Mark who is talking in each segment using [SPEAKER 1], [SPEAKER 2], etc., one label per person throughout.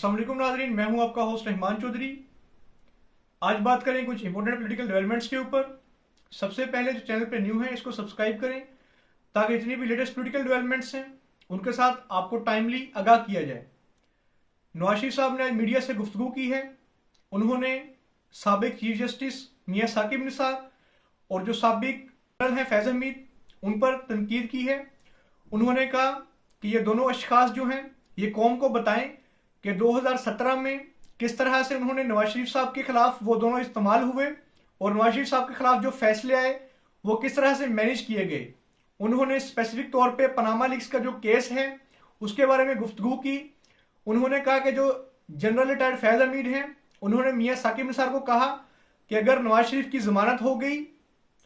[SPEAKER 1] अस्सलाम वालेकुम नाज़रीन, मैं हूं आपका होस्ट रहमान चौधरी। आज बात करें कुछ इंपॉर्टेंट पॉलिटिकल डेवलपमेंट्स के ऊपर। सबसे पहले जो चैनल पे न्यू है इसको सब्सक्राइब करें ताकि जितनी भी लेटेस्ट पॉलिटिकल डेवलपमेंट्स हैं उनके साथ आपको टाइमली आगाह किया जाए। नवाज शरीफ साहब ने आज मीडिया से गुफ्तगू की है। उन्होंने साबिक चीफ जस्टिस मियां साकिब निसार और जो साबिक जनरल हैं फैज हमीद उन पर तनकीद की है। उन्होंने कहा कि ये दोनों अशखास जो हैं ये कौम को बताएं कि 2017 में किस तरह से उन्होंने नवाज शरीफ साहब के खिलाफ वो दोनों इस्तेमाल हुए और नवाज शरीफ साहब के खिलाफ जो फैसले आए वो किस तरह से मैनेज किए गए। उन्होंने स्पेसिफिक तौर पे पनामा लीक्स का जो केस है उसके बारे में गुफ्तगू की। उन्होंने कहा कि जो जनरल रिटायर्ड फैज हमीद हैं उन्होंने मियां साकिब निसार को कहा कि अगर नवाज शरीफ की जमानत हो गई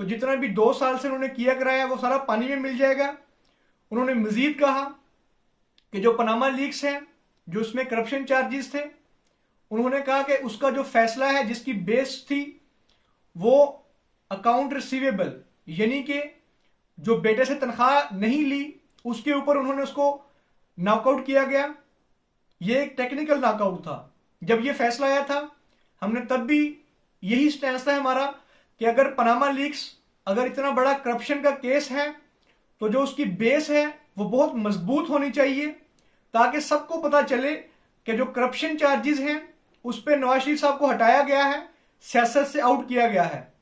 [SPEAKER 1] तो जितना भी 2 साल से उन्होंने किया कराया वो सारा पानी में मिल जाएगा। उन्होंने मजीद कहा कि जो पनामा लीक्स है जो उसमें करप्शन चार्जेस थे, उन्होंने कहा कि उसका जो फैसला है जिसकी बेस थी वो अकाउंट रिसीवेबल यानी कि जो बेटे से तनख्वाह नहीं ली उसके ऊपर उन्होंने उसको नॉकआउट किया गया। ये एक टेक्निकल नॉकआउट था। जब ये फैसला आया था हमने तब भी यही स्टैंस था हमारा कि अगर पनामा लीक्स अगर इतना बड़ा करप्शन का केस है तो जो उसकी बेस है वो बहुत मजबूत होनी चाहिए ताकि सबको पता चले कि जो करप्शन चार्जेस हैं उस पर नवाज शरीफ साहब को हटाया गया है, सियासत से आउट किया गया है।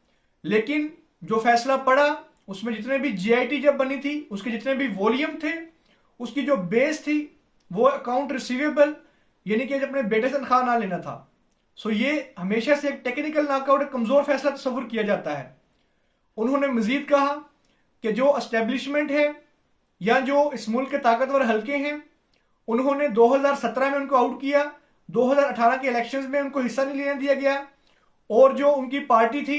[SPEAKER 1] लेकिन जो फैसला पड़ा उसमें जितने भी जीआईटी जब बनी थी उसके जितने भी वॉल्यूम थे उसकी जो बेस थी वो अकाउंट रिसीवेबल यानी कि अपने बेटे से तनख्वाह ना लेना था। सो ये हमेशा से एक टेक्निकल नॉकआउट कमजोर फैसला तस्वुर किया जाता है। उन्होंने मजीद कहा कि जो एस्टेब्लिशमेंट है या जो इस मुल्क के ताकतवर हल्के हैं उन्होंने 2017 में उनको आउट किया, 2018 के इलेक्शंस में उनको हिस्सा नहीं लेने दिया गया और जो उनकी पार्टी थी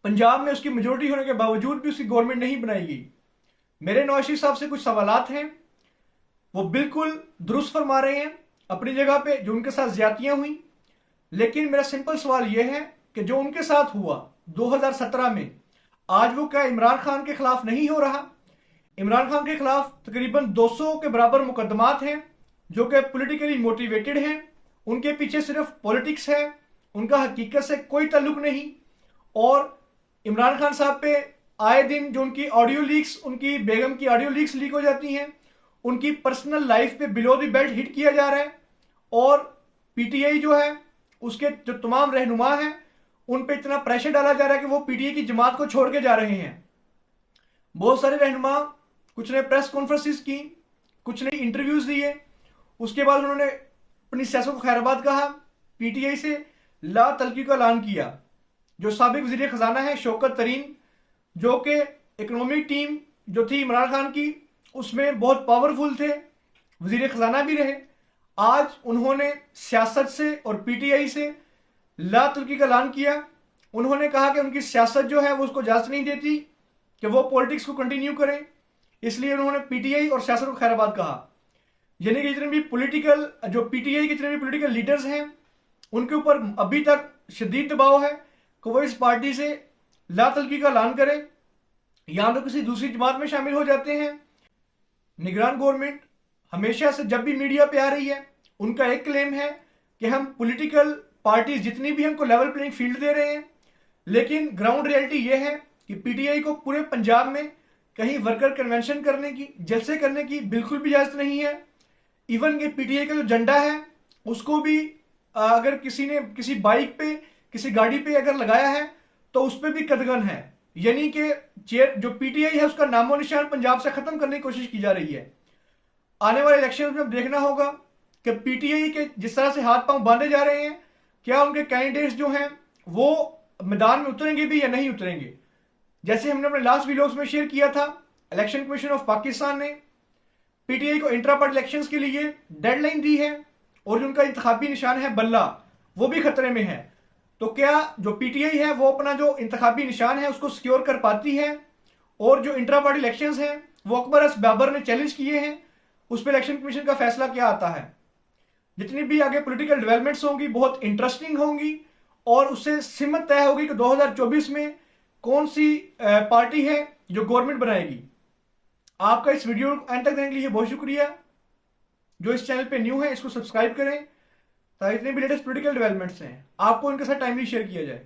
[SPEAKER 1] पंजाब में उसकी मेजोरिटी होने के बावजूद भी उसकी गवर्नमेंट नहीं बनाई गई। मेरे नवाज शरीफ साहब से कुछ सवालात हैं, वो बिल्कुल दुरुस्त फरमा रहे हैं अपनी जगह पे जो उनके साथ ज्यादतियां हुई। लेकिन मेरा सिंपल सवाल यह है कि जो उनके साथ हुआ 2017 में आज वो क्या इमरान खान के खिलाफ नहीं हो रहा? इमरान खान के खिलाफ तकरीबन 200 के बराबर मुकदमात हैं जो कि पॉलिटिकली मोटिवेटेड हैं। उनके पीछे सिर्फ पॉलिटिक्स है, उनका हकीकत से कोई ताल्लुक नहीं। और इमरान खान साहब पे आए दिन जो उनकी ऑडियो लीक्स, उनकी बेगम की ऑडियो लीक्स लीक हो जाती हैं, उनकी पर्सनल लाइफ पे बिलो द बेल्ट हिट किया जा रहा है। और पीटीआई जो है उसके जो तमाम रहनुमा हैं उन पे इतना प्रेशर डाला जा रहा है कि वो पीटीआई की जमात को छोड़ के जा रहे हैं। बहुत सारे रहनुमा, कुछ ने प्रेस कॉन्फ्रेंसिस की, कुछ ने इंटरव्यूज दिए, उसके बाद उन्होंने अपनी सियासत को खैराबाद कहा, पीटीआई से ला तलकी का ऐलान किया। जो साबिक वजीर खजाना है शौकत तरीन जो कि इकोनॉमिक टीम जो थी इमरान खान की उसमें बहुत पावरफुल थे, वजीर खजाना भी रहे, आज उन्होंने सियासत से और पीटीआई से ला तलकी का ऐलान किया। उन्होंने कहा कि उनकी सियासत जो है वो उसको इजाजत नहीं देती कि वो पॉलिटिक्स को कंटिन्यू करें, इसलिए उन्होंने पीटीआई और सियासत को खैराबाद कहा। यानी कि जितने भी पॉलिटिकल जो पीटीआई के जितने भी पॉलिटिकल लीडर्स हैं उनके ऊपर अभी तक शदीद दबाव है कि वो इस पार्टी से ला तलकी का ऐलान करें या तो किसी दूसरी जमात में शामिल हो जाते हैं। निगरान गवर्नमेंट हमेशा से जब भी मीडिया पे आ रही है उनका एक क्लेम है कि हम पॉलिटिकल पार्टीज जितनी भी हमको लेवल प्लेइंग फील्ड दे रहे हैं, लेकिन ग्राउंड रियलिटी यह है कि पीटीआई को पूरे पंजाब में कहीं वर्कर कन्वेंशन करने की, जलसे करने की बिल्कुल भी इजाजत नहीं है। इवन के पीटीआई का जो झंडा है उसको भी अगर किसी ने किसी बाइक पे, किसी गाड़ी पे अगर लगाया है तो उस पर भी कदगन है। यानी कि जो पीटीआई है उसका नामो निशान पंजाब से खत्म करने की कोशिश की जा रही है। आने वाले इलेक्शन में देखना होगा कि पीटीआई के जिस तरह से हाथ पांव बांधे जा रहे हैं, क्या उनके कैंडिडेट्स जो हैं वो मैदान में उतरेंगे भी या नहीं उतरेंगे। जैसे हमने अपने लास्ट वीडियोस में शेयर किया था, इलेक्शन कमीशन ऑफ पाकिस्तान ने पीटीआई को इंट्रा पार्टी इलेक्शंस के लिए डेडलाइन दी है और जो उनका इंतखाबी निशान है बल्ला वो भी खतरे में है। तो क्या जो पीटीआई है वो अपना जो इंतखाबी निशान है उसको सिक्योर कर पाती है? और जो इंट्रा पार्टी इलेक्शंस हैं वो अकबर एस बाबर ने चैलेंज किए हैं, उस पर इलेक्शन कमीशन का फैसला क्या आता है? जितनी भी आगे पॉलिटिकल डेवलपमेंट्स होंगी बहुत इंटरेस्टिंग होंगी और उससे सिमत तय होगी कि 2024 में कौन सी पार्टी है जो गवर्नमेंट बनाएगी। आपका इस वीडियो एंड तक देखने के लिए बहुत शुक्रिया। जो इस चैनल पे न्यू है इसको सब्सक्राइब करें ताकि जितने भी लेटेस्ट पॉलिटिकल डेवलपमेंट्स हैं आपको उनके साथ टाइमली शेयर किया जाए।